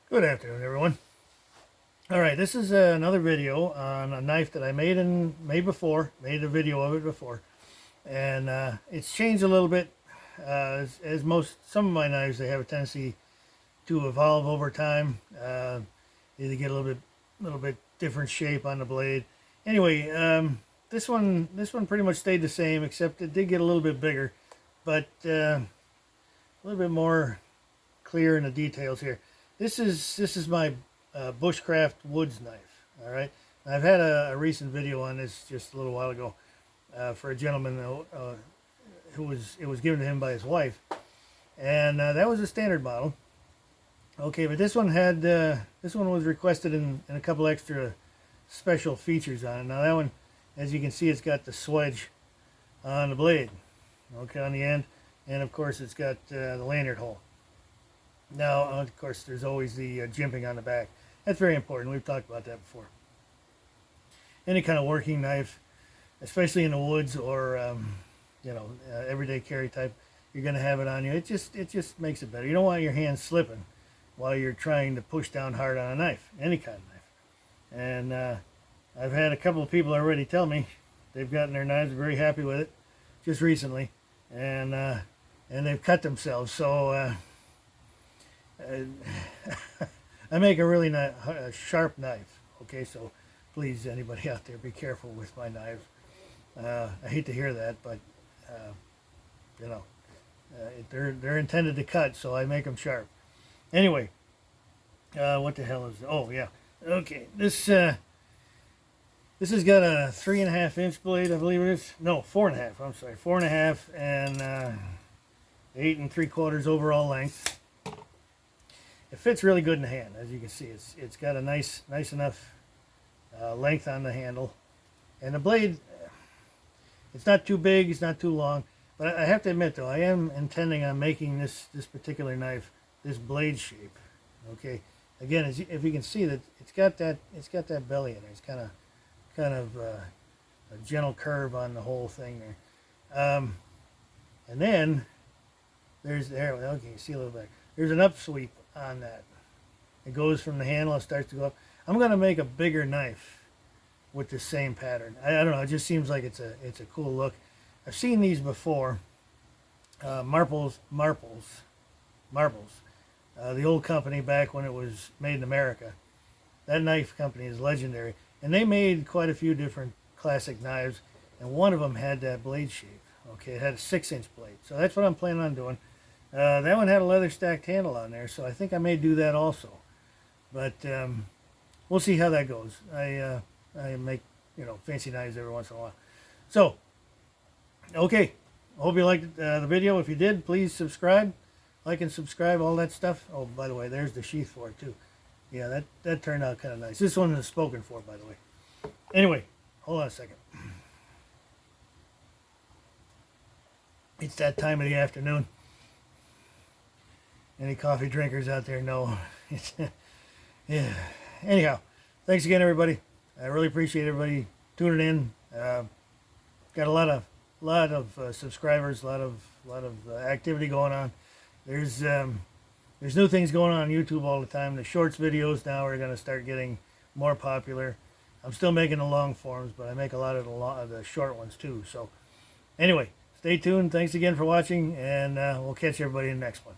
Good afternoon, everyone. All right, this is another video on a knife that I made made a video of it before, and it's changed a little bit. As some of my knives, they have a tendency to evolve over time. Either get a little bit different shape on the blade. Anyway, this one pretty much stayed the same, except it did get a little bit bigger, but a little bit more clear in the details here. This is my Bushcraft Woods Knife. All right, I've had a recent video on this just a little while ago for a gentleman it was given to him by his wife, and that was a standard model. Okay, but this one was requested in a couple extra special features on it. Now that one, as you can see, it's got the swedge on the blade, okay, on the end, and of course it's got the lanyard hole. Now, of course, there's always the jimping on the back. That's very important. We've talked about that before. Any kind of working knife, especially in the woods or everyday carry type, you're going to have it on you. It just makes it better. You don't want your hands slipping while you're trying to push down hard on a knife, any kind of knife. And I've had a couple of people already tell me they've gotten their knives, very happy with it, just recently, and they've cut themselves. So. I make a really sharp knife, okay, so please, anybody out there, be careful with my knives. I hate to hear that, but they're intended to cut, so I make them sharp. Anyway, what the hell is, oh yeah, okay, this has got a 3.5 inch blade, I believe it is. No, 4.5, I'm sorry, 4.5, and 8 3/4 overall length. It fits really good in the hand, as you can see. It's got a nice enough length on the handle, and the blade, it's not too big, it's not too long. But I have to admit, though, I am intending on making this particular knife this blade shape. Okay, again, if you can see that it's got that belly in there. It's kind of a gentle curve on the whole thing there, and then okay, you see a little bit. There's an upsweep on that. It goes from the handle and starts to go up. I'm going to make a bigger knife with the same pattern. I don't know. It just seems like it's a cool look. I've seen these before. Marples. The old company back when it was made in America. That knife company is legendary, and they made quite a few different classic knives, and one of them had that blade shape. Okay, it had a 6-inch blade, so that's what I'm planning on doing. That one had a leather stacked handle on there, so I think I may do that also. But we'll see how that goes. I make fancy knives every once in a while. So, okay. I hope you liked the video. If you did, please subscribe, like and subscribe, all that stuff. Oh, by the way, there's the sheath for it too. Yeah, that turned out kind of nice. This one is spoken for, by the way. Anyway, hold on a second. It's that time of the afternoon. Any coffee drinkers out there know. Yeah. Anyhow, thanks again, everybody. I really appreciate everybody tuning in. Got a lot of subscribers, a lot of activity going on. There's new things going on YouTube all the time. The shorts videos now are going to start getting more popular. I'm still making the long forms, but I make a lot of the short ones too. So anyway, stay tuned. Thanks again for watching, and we'll catch everybody in the next one.